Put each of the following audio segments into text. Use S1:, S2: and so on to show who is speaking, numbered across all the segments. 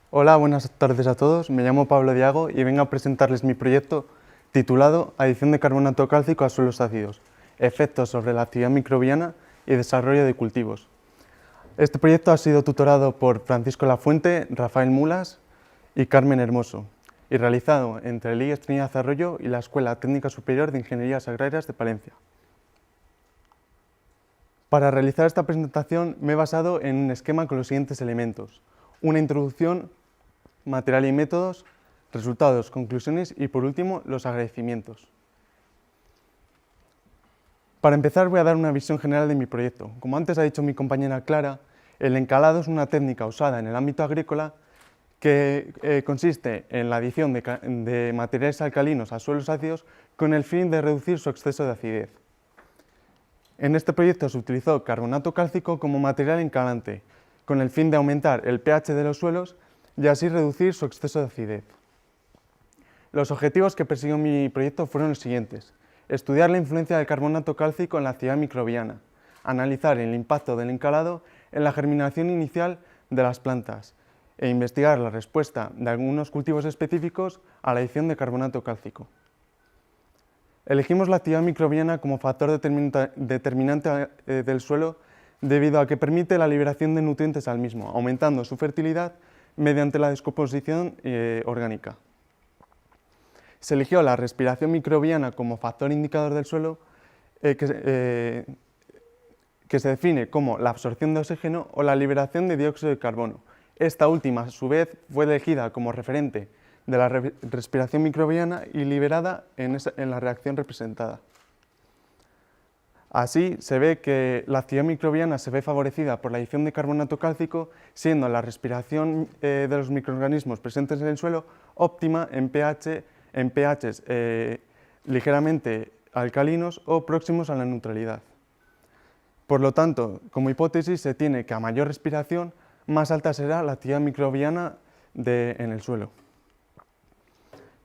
S1: Hola, buenas tardes a todos. Me llamo Pablo Diago y vengo a presentarles mi proyecto titulado Adición de carbonato cálcico a suelos ácidos, efectos sobre la actividad microbiana y desarrollo de cultivos. Este proyecto ha sido tutorado por Francisco Lafuente, Rafael Mulas y Carmen Hermoso y realizado entre el IES Trinidad Arroyo y la Escuela Técnica Superior de Ingenierías Agrarias de Palencia. Para realizar esta presentación me he basado en un esquema con los siguientes elementos: una introducción, material y métodos, resultados, conclusiones y por último los agradecimientos. Para empezar voy a dar una visión general de mi proyecto. Como antes ha dicho mi compañera Clara, el encalado es una técnica usada en el ámbito agrícola que consiste en la adición de materiales alcalinos a suelos ácidos con el fin de reducir su exceso de acidez. En este proyecto se utilizó carbonato cálcico como material encalante, con el fin de aumentar el pH de los suelos y así reducir su exceso de acidez. Los objetivos que persiguió mi proyecto fueron los siguientes: estudiar la influencia del carbonato cálcico en la actividad microbiana, analizar el impacto del encalado en la germinación inicial de las plantas e investigar la respuesta de algunos cultivos específicos a la adición de carbonato cálcico. Elegimos la actividad microbiana como factor determinante del suelo debido a que permite la liberación de nutrientes al mismo, aumentando su fertilidad mediante la descomposición orgánica. Se eligió la respiración microbiana como factor indicador del suelo que se define como la absorción de oxígeno o la liberación de dióxido de carbono. Esta última, a su vez, fue elegida como referente de la respiración microbiana y liberada en la reacción representada. Así se ve que la actividad microbiana se ve favorecida por la adición de carbonato cálcico, siendo la respiración de los microorganismos presentes en el suelo óptima en pHs ligeramente alcalinos o próximos a la neutralidad. Por lo tanto, como hipótesis se tiene que a mayor respiración, más alta será la actividad microbiana en el suelo.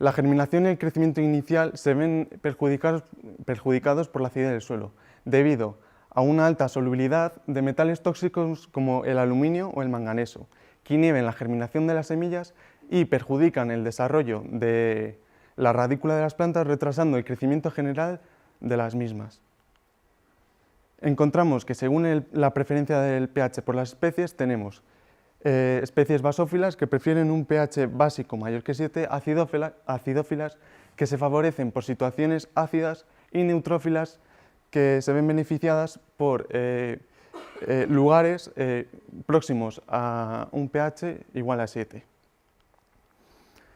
S1: La germinación y el crecimiento inicial se ven perjudicados por la acidez del suelo, debido a una alta solubilidad de metales tóxicos como el aluminio o el manganeso, que inhiben la germinación de las semillas y perjudican el desarrollo de la radícula de las plantas, retrasando el crecimiento general de las mismas. Encontramos que según la preferencia del pH por las especies, tenemos especies basófilas que prefieren un pH básico mayor que 7, acidófilas que se favorecen por situaciones ácidas y neutrófilas que se ven beneficiadas por lugares próximos a un pH igual a 7.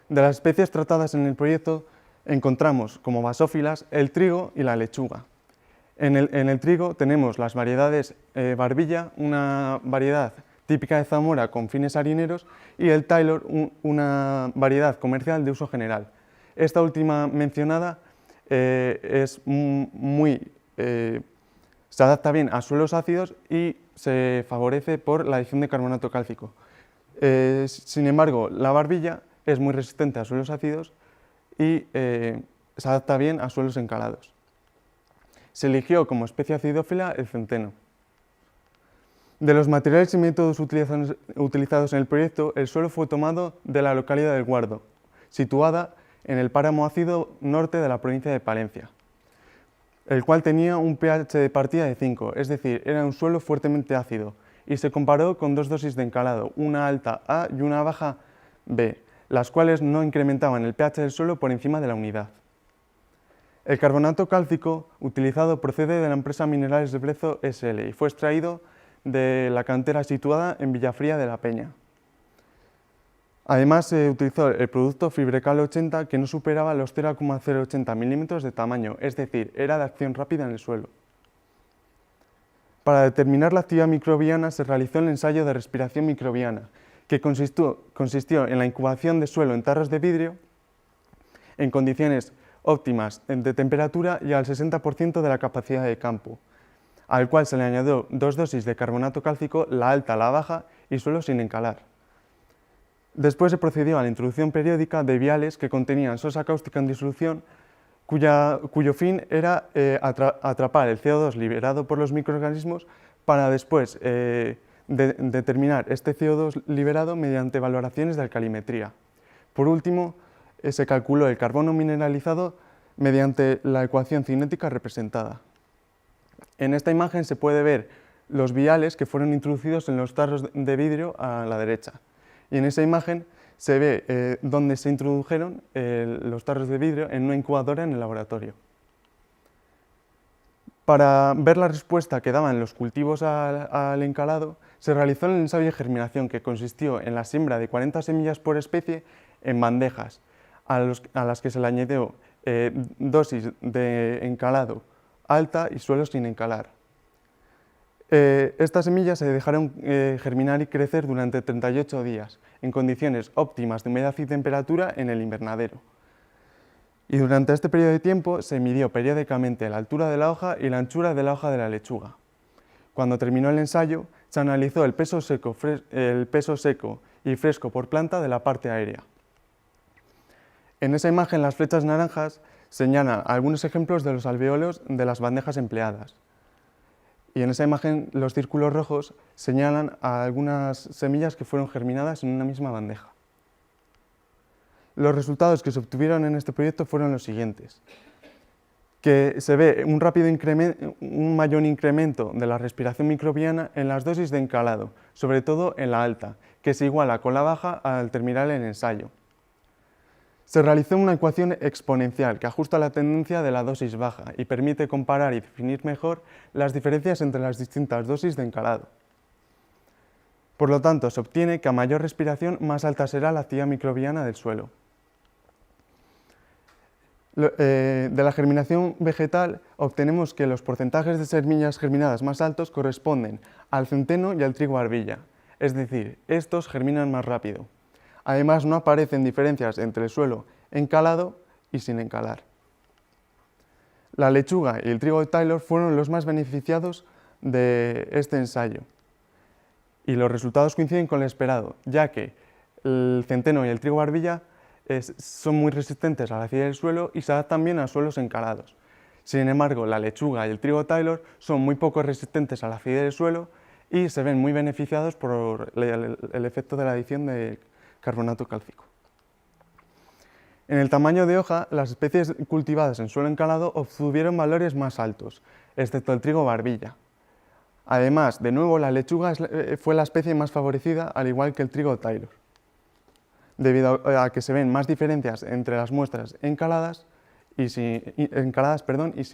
S1: De las especies tratadas en el proyecto encontramos como basófilas el trigo y la lechuga. En el trigo tenemos las variedades Barbilla, una variedad típica de Zamora con fines harineros, y el Taylor, una variedad comercial de uso general. Esta última mencionada se adapta bien a suelos ácidos y se favorece por la adición de carbonato cálcico. Sin embargo, la Barbilla es muy resistente a suelos ácidos y se adapta bien a suelos encalados. Se eligió como especie acidófila el centeno. De los materiales y métodos utilizados en el proyecto, el suelo fue tomado de la localidad del Guardo, situada en el páramo ácido norte de la provincia de Palencia, el cual tenía un pH de partida de 5, es decir, era un suelo fuertemente ácido, y se comparó con dos dosis de encalado, una alta A y una baja B, las cuales no incrementaban el pH del suelo por encima de la unidad. El carbonato cálcico utilizado procede de la empresa Minerales de Brezo SL y fue extraído de la cantera situada en Villafría de la Peña. Además se utilizó el producto Fibrecal 80 que no superaba los 0,080 milímetros de tamaño, es decir, era de acción rápida en el suelo. Para determinar la actividad microbiana se realizó el ensayo de respiración microbiana, que consistió en la incubación de suelo en tarros de vidrio en condiciones óptimas de temperatura y al 60% de la capacidad de campo, al cual se le añadió 2 dosis de carbonato cálcico, la alta, la baja, y suelo sin encalar. Después se procedió a la introducción periódica de viales que contenían sosa cáustica en disolución, cuyo fin era atrapar el CO2 liberado por los microorganismos para después determinar este CO2 liberado mediante valoraciones de alcalimetría. Por último, se calculó el carbono mineralizado mediante la ecuación cinética representada. En esta imagen se puede ver los viales que fueron introducidos en los tarros de vidrio a la derecha. Y en esa imagen se ve dónde se introdujeron los tarros de vidrio en una incubadora en el laboratorio. Para ver la respuesta que daban los cultivos al encalado, se realizó el ensayo de germinación, que consistió en la siembra de 40 semillas por especie en bandejas, a las que se le añadió dosis de encalado alta y suelo sin encalar. Estas semillas se dejaron germinar y crecer durante 38 días, en condiciones óptimas de humedad y temperatura en el invernadero. Y durante este periodo de tiempo se midió periódicamente la altura de la hoja y la anchura de la hoja de la lechuga. Cuando terminó el ensayo, se analizó el peso seco y fresco por planta de la parte aérea. En esa imagen, las flechas naranjas señalan algunos ejemplos de los alvéolos de las bandejas empleadas. Y en esa imagen, los círculos rojos señalan a algunas semillas que fueron germinadas en una misma bandeja. Los resultados que se obtuvieron en este proyecto fueron los siguientes: que se ve un mayor incremento de la respiración microbiana en las dosis de encalado, sobre todo en la alta, que se iguala con la baja al terminar el ensayo. Se realizó una ecuación exponencial que ajusta la tendencia de la dosis baja y permite comparar y definir mejor las diferencias entre las distintas dosis de encalado. Por lo tanto, se obtiene que a mayor respiración, más alta será la actividad microbiana del suelo. De la germinación vegetal obtenemos que los porcentajes de semillas germinadas más altos corresponden al centeno y al trigo barbilla, es decir, estos germinan más rápido. Además, no aparecen diferencias entre el suelo encalado y sin encalar. La lechuga y el trigo de Taylor fueron los más beneficiados de este ensayo, y los resultados coinciden con lo esperado, ya que el centeno y el trigo barbilla son muy resistentes a la acidez del suelo y se adaptan bien a suelos encalados. Sin embargo, la lechuga y el trigo Taylor son muy poco resistentes a la acidez del suelo y se ven muy beneficiados por el efecto de la adición de carbonato cálcico. En el tamaño de hoja, las especies cultivadas en suelo encalado obtuvieron valores más altos, excepto el trigo barbilla. Además, de nuevo, la lechuga fue la especie más favorecida, al igual que el trigo Taylor, debido a que se ven más diferencias entre las muestras encaladas y sin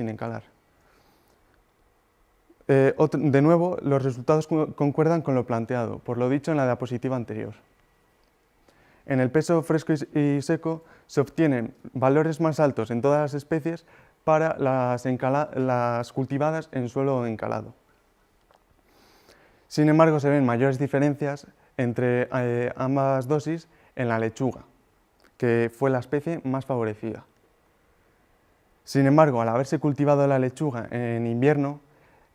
S1: encalar. De nuevo, los resultados concuerdan con lo planteado, por lo dicho en la diapositiva anterior. En el peso fresco y seco se obtienen valores más altos en todas las especies para las cultivadas en suelo encalado. Sin embargo, se ven mayores diferencias entre ambas dosis en la lechuga, que fue la especie más favorecida. Sin embargo, al haberse cultivado la lechuga en invierno,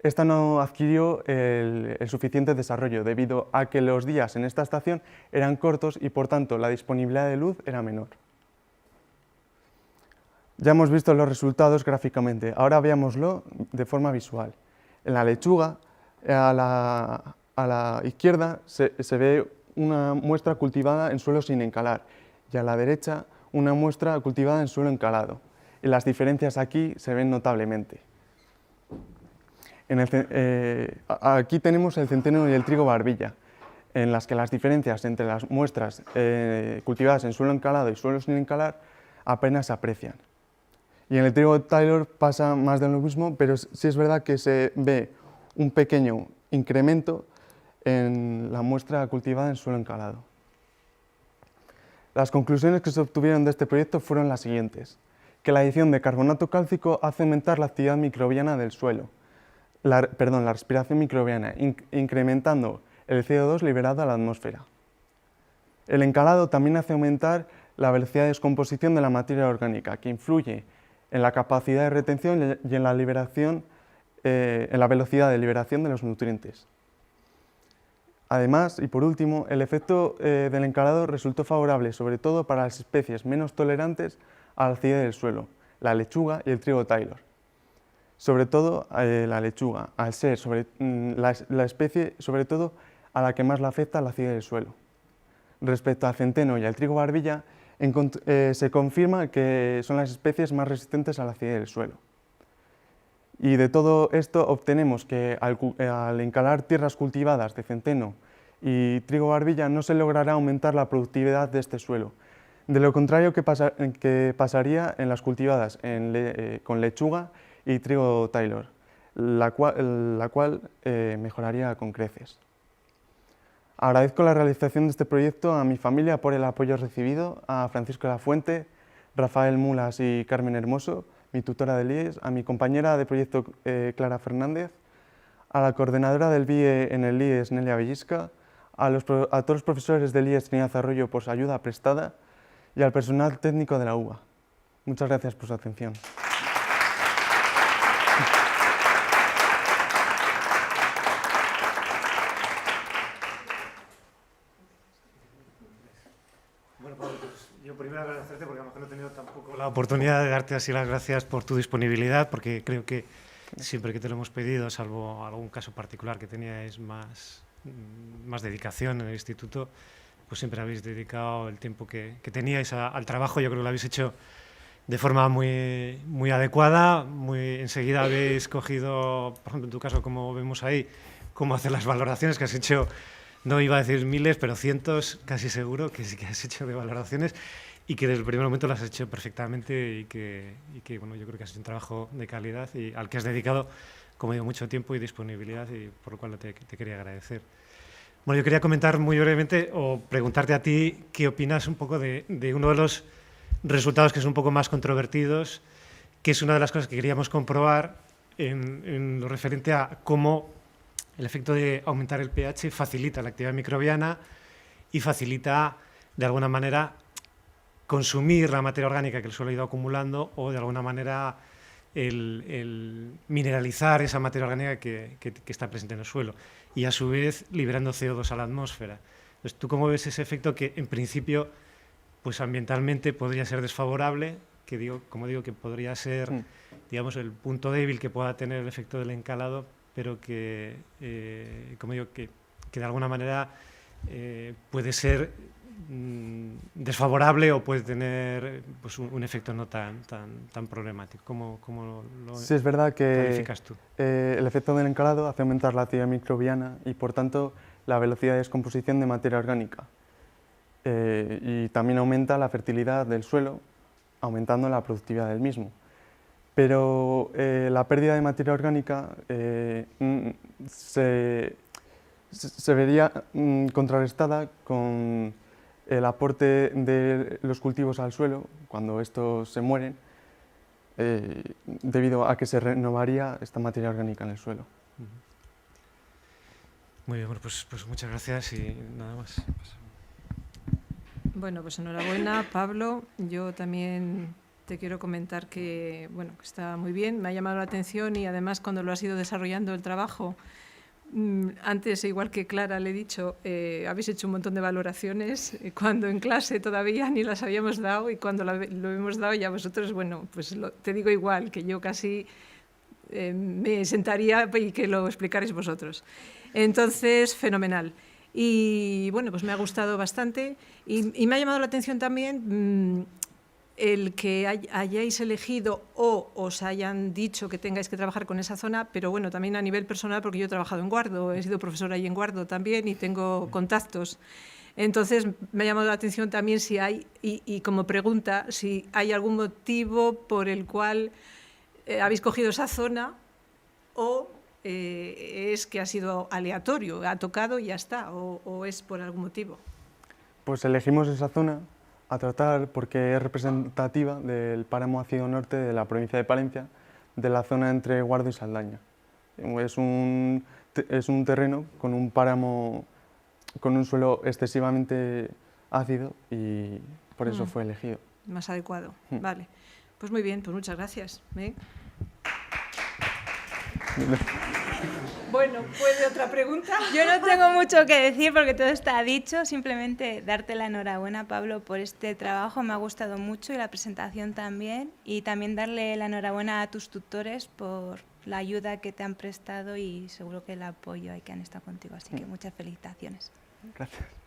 S1: esta no adquirió el suficiente desarrollo, debido a que los días en esta estación eran cortos y, por tanto, la disponibilidad de luz era menor. Ya hemos visto los resultados gráficamente, ahora veámoslo de forma visual. En la lechuga, a la izquierda se ve una muestra cultivada en suelo sin encalar y a la derecha una muestra cultivada en suelo encalado. Y las diferencias aquí se ven notablemente. Aquí tenemos el centeno y el trigo barbilla, en las que las diferencias entre las muestras cultivadas en suelo encalado y suelo sin encalar apenas se aprecian. Y en el trigo Taylor pasa más de lo mismo, pero sí es verdad que se ve un pequeño incremento en la muestra cultivada en suelo encalado. Las conclusiones que se obtuvieron de este proyecto fueron las siguientes: que la adición de carbonato cálcico hace aumentar la actividad microbiana del suelo, la respiración microbiana, incrementando el CO2 liberado a la atmósfera. El encalado también hace aumentar la velocidad de descomposición de la materia orgánica, que influye en la capacidad de retención y en la velocidad de liberación de los nutrientes. Además, y por último, el efecto del encalado resultó favorable sobre todo para las especies menos tolerantes a la acidez del suelo, la lechuga y el trigo Taylor. Sobre todo la lechuga, al ser la especie sobre todo a la que más le afecta la acidez del suelo. Respecto al centeno y al trigo barbilla, se confirma que son las especies más resistentes a la acidez del suelo. Y de todo esto obtenemos que al encalar tierras cultivadas de centeno y trigo barbilla no se logrará aumentar la productividad de este suelo. De lo contrario que pasaría en las cultivadas con lechuga y trigo Taylor, la cual mejoraría con creces. Agradezco la realización de este proyecto a mi familia por el apoyo recibido, a Francisco de la Fuente, Rafael Mulas y Carmen Hermoso, mi tutora del IES, a mi compañera de proyecto Clara Fernández, a la coordinadora del BIE en el IES, Nelia Bellisca, a todos los profesores del IES Trinidad Arroyo por su ayuda prestada y al personal técnico de la UBA. Muchas gracias por su atención.
S2: Bueno, Pablo, pues yo primero agradecerte porque a lo mejor no he tenido tampoco la oportunidad de darte así las gracias por tu disponibilidad, porque creo que siempre que te lo hemos pedido, salvo algún caso particular que teníais más dedicación en el instituto, pues siempre habéis dedicado el tiempo que teníais al trabajo. Yo creo que lo habéis hecho de forma muy adecuada. Enseguida habéis cogido, por ejemplo, en tu caso, como vemos ahí, cómo hacer las valoraciones que has hecho. No iba a decir miles, pero cientos, casi seguro, que sí que has hecho de valoraciones y que desde el primer momento las has hecho perfectamente y que bueno, yo creo que has hecho un trabajo de calidad y al que has dedicado, como digo, mucho tiempo y disponibilidad y por lo cual te quería agradecer. Bueno, yo quería comentar muy brevemente o preguntarte a ti qué opinas un poco de uno de los resultados que son un poco más controvertidos, que es una de las cosas que queríamos comprobar en lo referente a cómo el efecto de aumentar el pH facilita la actividad microbiana y facilita, de alguna manera, consumir la materia orgánica que el suelo ha ido acumulando o, de alguna manera, el mineralizar esa materia orgánica que está presente en el suelo y, a su vez, liberando CO2 a la atmósfera. Entonces, ¿tú cómo ves ese efecto que, en principio, pues ambientalmente podría ser desfavorable, como digo, que podría ser, digamos, el punto débil que pueda tener el efecto del encalado, pero que, como digo, que de alguna manera puede ser desfavorable o puede tener pues, un efecto no tan problemático? ¿Cómo lo
S1: sí, es verdad que
S2: calificas tú?
S1: El efecto del encalado hace aumentar la actividad microbiana y, por tanto, la velocidad de descomposición de materia orgánica. Y también aumenta la fertilidad del suelo, aumentando la productividad del mismo. Pero la pérdida de materia orgánica se vería contrarrestada con el aporte de los cultivos al suelo, cuando estos se mueren, debido a que se renovaría esta materia orgánica en el suelo.
S2: Muy bien, bueno, pues muchas gracias y nada más.
S3: Bueno, pues enhorabuena, Pablo. Yo también te quiero comentar que, bueno, que está muy bien, me ha llamado la atención y además cuando lo has ido desarrollando el trabajo, antes, igual que Clara le he dicho, habéis hecho un montón de valoraciones cuando en clase todavía ni las habíamos dado y cuando lo hemos dado ya vosotros, bueno, pues te digo igual, que yo casi me sentaría y que lo explicaréis vosotros. Entonces, fenomenal. Y bueno, pues me ha gustado bastante y me ha llamado la atención también el que hayáis elegido o os hayan dicho que tengáis que trabajar con esa zona, pero bueno, también a nivel personal, porque yo he trabajado en Guardo, he sido profesora ahí en Guardo también y tengo contactos. Entonces, me ha llamado la atención también si hay, y como pregunta, si hay algún motivo por el cual habéis cogido esa zona o es que ha sido aleatorio, ha tocado y ya está, o es por algún motivo.
S1: Pues elegimos esa zona a tratar porque es representativa del páramo ácido norte de la provincia de Palencia, de la zona entre Guardo y Saldaña. Es un terreno con un páramo, con un suelo excesivamente ácido y por eso fue elegido.
S3: Más adecuado, vale. Pues muy bien, pues muchas gracias. Bueno, ¿puede otra pregunta?
S4: Yo no tengo mucho que decir porque todo está dicho, simplemente darte la enhorabuena, Pablo, por este trabajo, me ha gustado mucho y la presentación también, y también darle la enhorabuena a tus tutores por la ayuda que te han prestado y seguro que el apoyo que han estado contigo, así que muchas felicitaciones.
S1: Gracias.